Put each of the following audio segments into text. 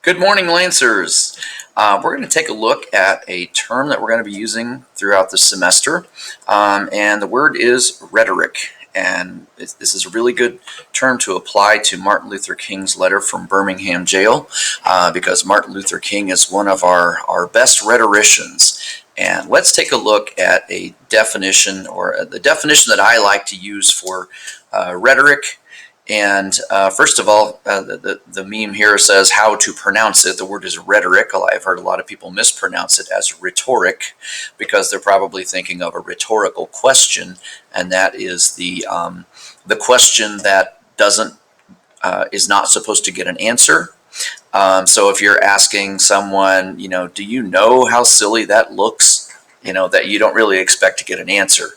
Good morning, Lancers. We're going to take a look at a term that we're going to be using throughout the semester, and the word is rhetoric. And this is a really good term to apply to Martin Luther King's letter from Birmingham jail, because Martin Luther King is one of our best rhetoricians. And let's take a look at a definition, or the definition that I like to use for rhetoric. And first of all, the meme here says how to pronounce it. The word is rhetoric. I've heard a lot of people mispronounce it as rhetoric because they're probably thinking of a rhetorical question, and that is the question that is not supposed to get an answer. So if you're asking someone, do you know how silly that looks? That you don't really expect to get an answer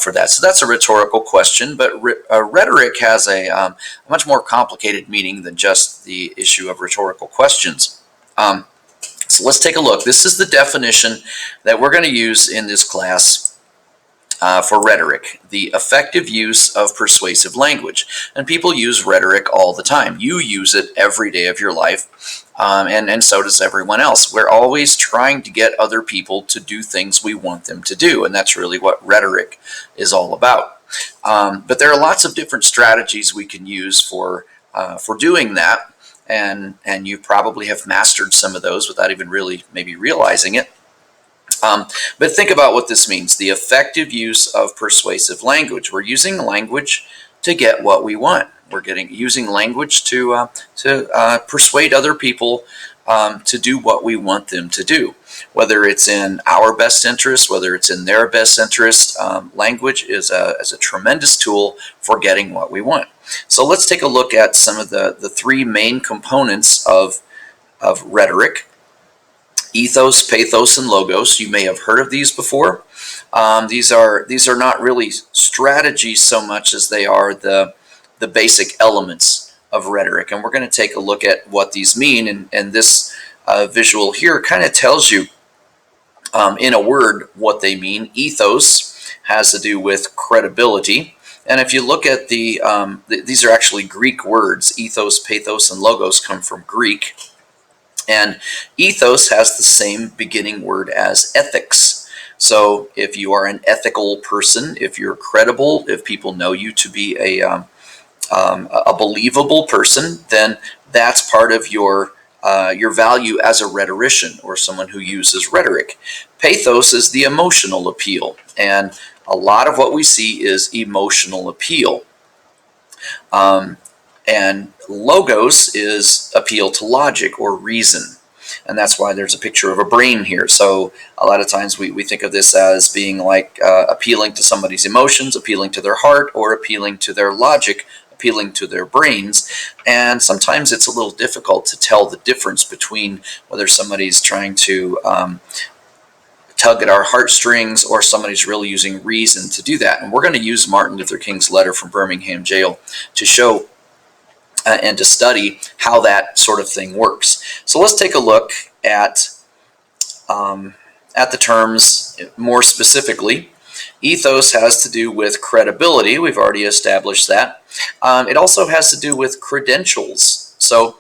for that. So that's a rhetorical question, but rhetoric has a much more complicated meaning than just the issue of rhetorical questions. So let's take a look. This is the definition that we're going to use in this class for rhetoric: the effective use of persuasive language. And people use rhetoric all the time. You use it every day of your life, and so does everyone else. We're always trying to get other people to do things we want them to do, and that's really what rhetoric is all about. But there are lots of different strategies we can use for doing that, and you probably have mastered some of those without even really maybe realizing it. But think about what this means: the effective use of persuasive language. We're using language to get what we want. We're using language to persuade other people to do what we want them to do. Whether it's in our best interest, whether it's in their best interest, language is a tremendous tool for getting what we want. So let's take a look at some of the three main components of rhetoric: ethos, pathos, and logos. You may have heard of these before. These are not really strategies so much as they are the basic elements of rhetoric. And we're going to take a look at what these mean. And this visual here kind of tells you in a word what they mean. Ethos has to do with credibility. And if you look at these are actually Greek words. Ethos, pathos, and logos come from Greek. And ethos has the same beginning word as ethics. So if you are an ethical person, if you're credible, if people know you to be a believable person, then that's part of your value as a rhetorician or someone who uses rhetoric. Pathos is the emotional appeal, and a lot of what we see is emotional appeal. And logos is appeal to logic or reason. And that's why there's a picture of a brain here. So a lot of times we think of this as being like appealing to somebody's emotions, appealing to their heart, or appealing to their logic, appealing to their brains. And sometimes it's a little difficult to tell the difference between whether somebody's trying to tug at our heartstrings or somebody's really using reason to do that. And we're going to use Martin Luther King's letter from Birmingham jail to show and to study how that sort of thing works. So let's take a look at the terms more specifically. Ethos has to do with credibility. We've already established that. It also has to do with credentials. So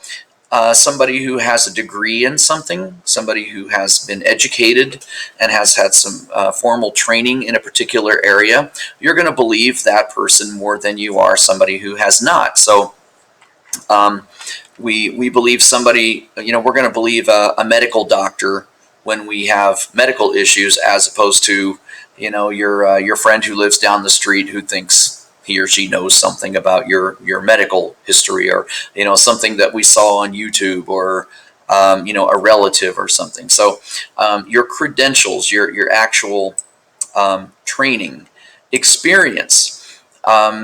somebody who has a degree in something, somebody who has been educated and has had some formal training in a particular area, you're going to believe that person more than you are somebody who has not. So we believe somebody, we're going to believe a medical doctor when we have medical issues, as opposed to, your friend who lives down the street who thinks he or she knows something about your medical history, or, something that we saw on YouTube, or, a relative or something. So your credentials, your actual training, experience,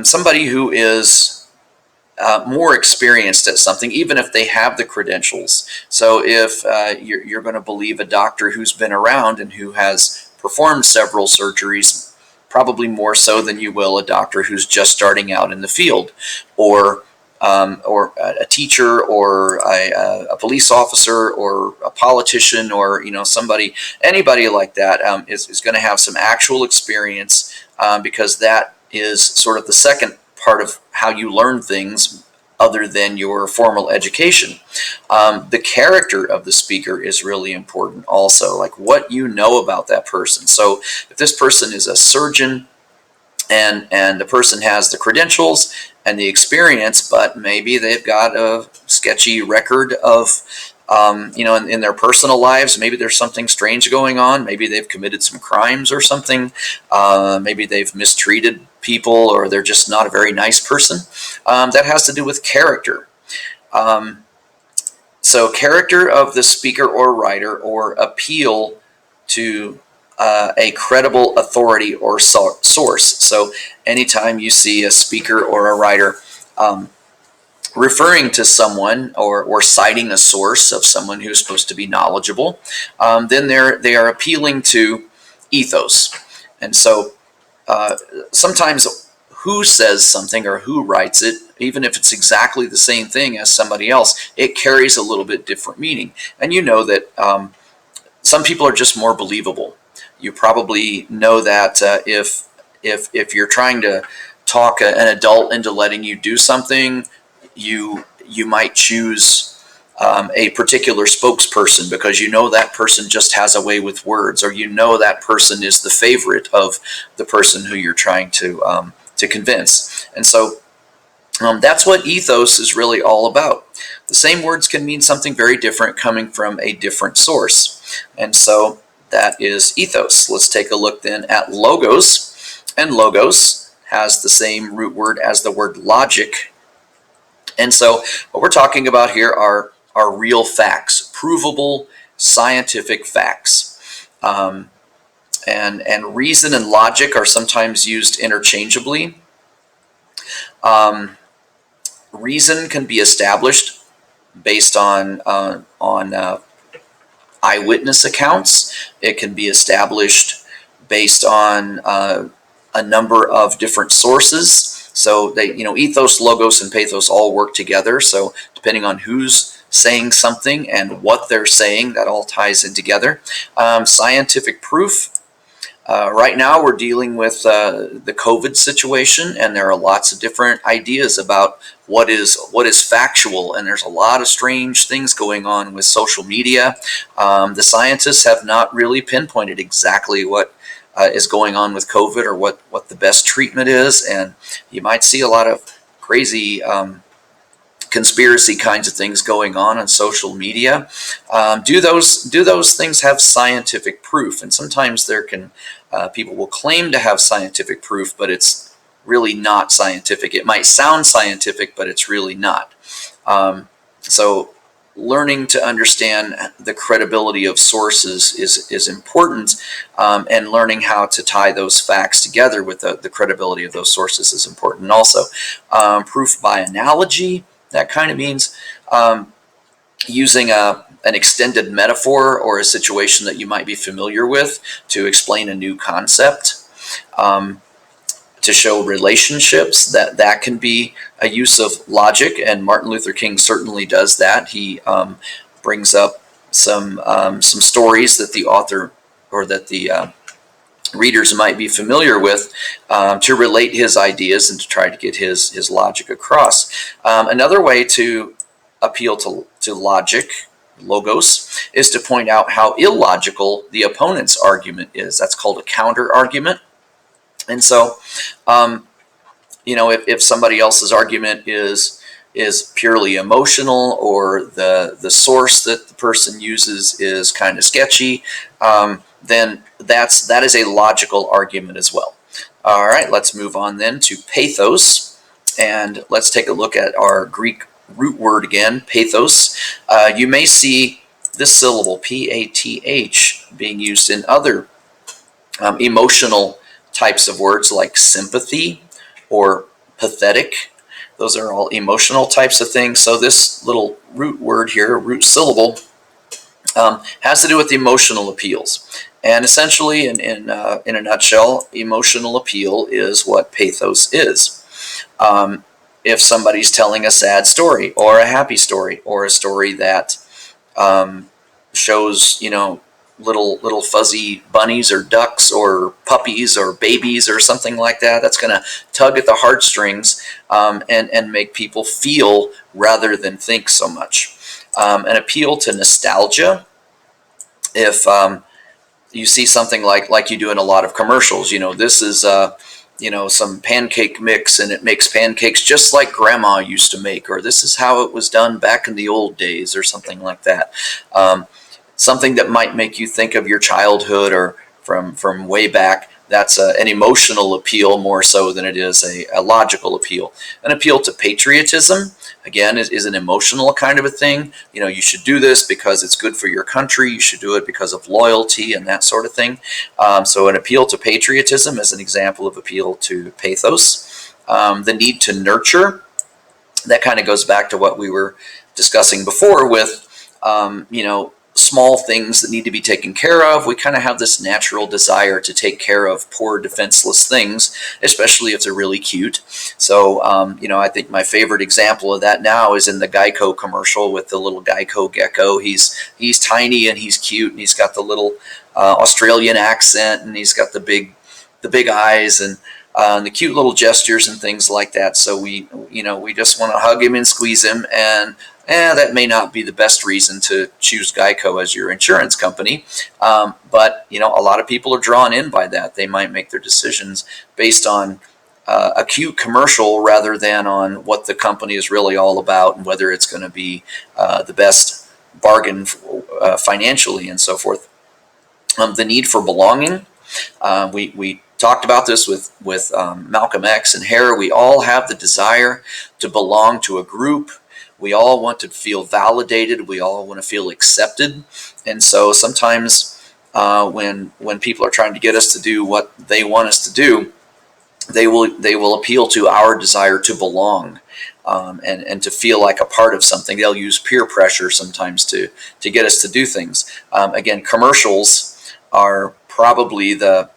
somebody who is more experienced at something, even if they have the credentials. So if you're going to believe a doctor who's been around and who has performed several surgeries, probably more so than you will a doctor who's just starting out in the field, or a teacher, or a police officer, or a politician, or anybody like that is going to have some actual experience, because that is sort of the second part of how you learn things other than your formal education. The character of the speaker is really important also, like what you know about that person. So if this person is a surgeon and the person has the credentials and the experience, but maybe they've got a sketchy record of in their personal lives, maybe there's something strange going on. Maybe they've committed some crimes or something. Maybe they've mistreated people, or they're just not a very nice person. That has to do with character. So character of the speaker or writer, or appeal to a credible authority or source. So anytime you see a speaker or a writer referring to someone, or citing a source of someone who's supposed to be knowledgeable, then they are appealing to ethos. And so sometimes who says something or who writes it, even if it's exactly the same thing as somebody else, it carries a little bit different meaning. And you know that some people are just more believable. You probably know that if you're trying to talk an adult into letting you do something, you might choose a particular spokesperson because you know that person just has a way with words, or you know that person is the favorite of the person who you're trying to convince. And so that's what ethos is really all about. The same words can mean something very different coming from a different source. And so that is ethos. Let's take a look then at logos. And logos has the same root word as the word logic. And so what we're talking about here are real facts, provable scientific facts. And reason and logic are sometimes used interchangeably. Reason can be established based on eyewitness accounts. It can be established based on a number of different sources. So they, ethos, logos, and pathos all work together. So depending on who's saying something and what they're saying, that all ties in together. Scientific proof. Right now we're dealing with the COVID situation, and there are lots of different ideas about what is factual, and there's a lot of strange things going on with social media. The scientists have not really pinpointed exactly what is going on with COVID, or what the best treatment is, and you might see a lot of crazy conspiracy kinds of things going on social media. Do those things have scientific proof? And sometimes people will claim to have scientific proof, but it's really not scientific. It might sound scientific, but it's really not. So learning to understand the credibility of sources is important, and learning how to tie those facts together with the credibility of those sources is important also. Proof by analogy, that kind of means using an extended metaphor or a situation that you might be familiar with to explain a new concept. To show relationships, that can be a use of logic, and Martin Luther King certainly does that. He brings up some stories that the author, or that the readers might be familiar with, to relate his ideas and to try to get his logic across. Another way to appeal to logic, logos, is to point out how illogical the opponent's argument is. That's called a counter argument. And so, if somebody else's argument is purely emotional, or the source that the person uses is kind of sketchy, then that is a logical argument as well. All right, let's move on then to pathos, and let's take a look at our Greek root word again, pathos. You may see this syllable, P-A-T-H, being used in other emotional types of words like sympathy or pathetic. Those are all emotional types of things. So this little root word here, root syllable, has to do with emotional appeals. And essentially, in a nutshell, emotional appeal is what pathos is. If somebody's telling a sad story, or a happy story, or a story that shows, little fuzzy bunnies or ducks or puppies or babies or something like that. That's going to tug at the heartstrings, and make people feel rather than think so much. An appeal to nostalgia. If you see something like you do in a lot of commercials, this is some pancake mix, and it makes pancakes just like grandma used to make, or this is how it was done back in the old days, or something like that. Something that might make you think of your childhood or from way back. That's an emotional appeal more so than it is a logical appeal. An appeal to patriotism, again, is an emotional kind of a thing. You should do this because it's good for your country. You should do it because of loyalty and that sort of thing. So an appeal to patriotism is an example of appeal to pathos. The need to nurture, that kind of goes back to what we were discussing before with, small things that need to be taken care of. We kind of have this natural desire to take care of poor, defenseless things, especially if they're really cute. So, I think my favorite example of that now is in the Geico commercial with the little Geico gecko. He's tiny and he's cute, and he's got the little Australian accent, and he's got the big eyes, and the cute little gestures and things like that. So we just want to hug him and squeeze him, and that may not be the best reason to choose Geico as your insurance company. But a lot of people are drawn in by that. They might make their decisions based on a cute commercial rather than on what the company is really all about, and whether it's going to be the best bargain financially and so forth. The need for belonging. We talked about this with Malcolm X and Hare. We all have the desire to belong to a group. We all want to feel validated. We all want to feel accepted. And so sometimes when people are trying to get us to do what they want us to do, they will appeal to our desire to belong, and to feel like a part of something. They'll use peer pressure sometimes to get us to do things. Again, commercials are probably the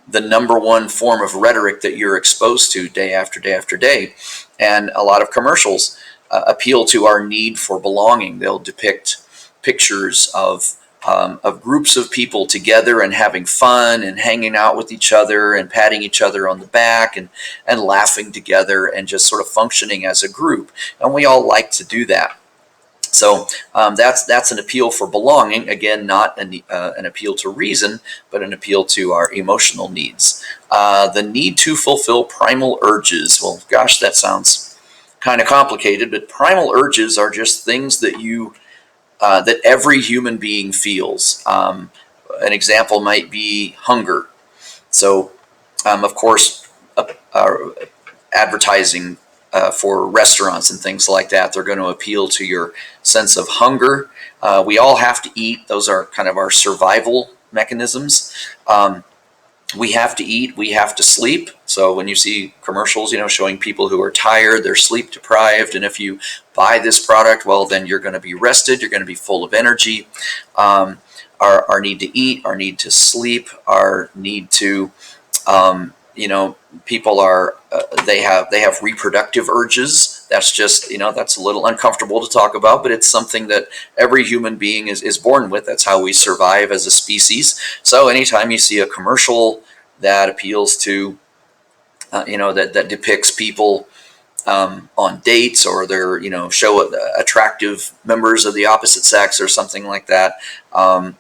number one form of rhetoric that you're exposed to day after day after day. And a lot of commercials appeal to our need for belonging. They'll depict pictures of groups of people together and having fun and hanging out with each other and patting each other on the back and laughing together and just sort of functioning as a group. And we all like to do that. So that's an appeal for belonging. Again, not an appeal to reason, but an appeal to our emotional needs. The need to fulfill primal urges. Well, gosh, that sounds kind of complicated, but primal urges are just things that that every human being feels. An example might be hunger. So, of course, advertising for restaurants and things like that, they're going to appeal to your sense of hunger. We all have to eat. Those are kind of our survival mechanisms. We have to eat, we have to sleep. So when you see commercials, showing people who are tired, they're sleep deprived, and if you buy this product, well, then you're going to be rested, you're going to be full of energy. Our need to eat, our need to sleep, our need to, people are, they have reproductive urges. That's just, that's a little uncomfortable to talk about, but it's something that every human being is born with. That's how we survive as a species. So anytime you see a commercial that appeals to, that depicts people on dates, or they're, show attractive members of the opposite sex or something like that,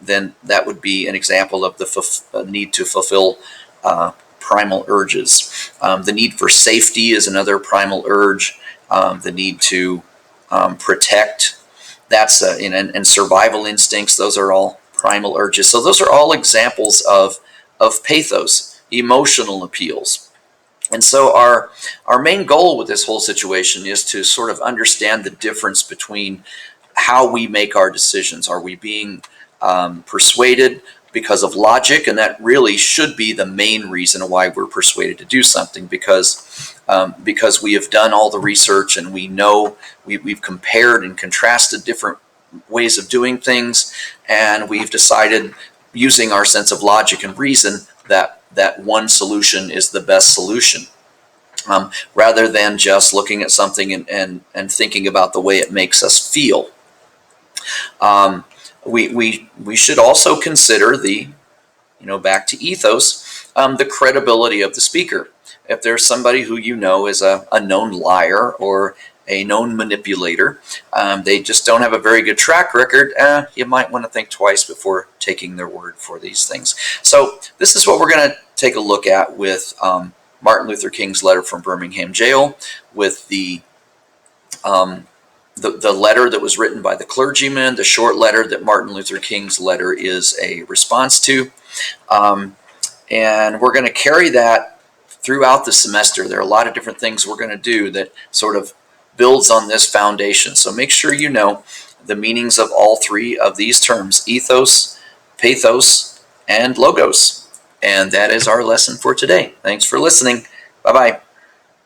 then that would be an example of the need to fulfill primal urges. The need for safety is another primal urge. The need to protect, that's and survival instincts, those are all primal urges. So those are all examples of pathos, emotional appeals. And so our main goal with this whole situation is to sort of understand the difference between how we make our decisions. Are we being persuaded because of logic? And that really should be the main reason why we're persuaded to do something, because we have done all the research and we know we've compared and contrasted different ways of doing things, and we've decided, using our sense of logic and reason, that one solution is the best solution, rather than just looking at something and thinking about the way it makes us feel. We should also consider back to ethos, the credibility of the speaker. If there's somebody who you know is a known liar or a known manipulator, they just don't have a very good track record, you might want to think twice before taking their word for these things. So this is what we're going to take a look at with Martin Luther King's letter from Birmingham jail, with um, the letter that was written by the clergyman, the short letter that Martin Luther King's letter is a response to. And we're going to carry that throughout the semester. There are a lot of different things we're going to do that sort of builds on this foundation. So make sure you know the meanings of all three of these terms: ethos, pathos, and logos. And that is our lesson for today. Thanks for listening. Bye-bye.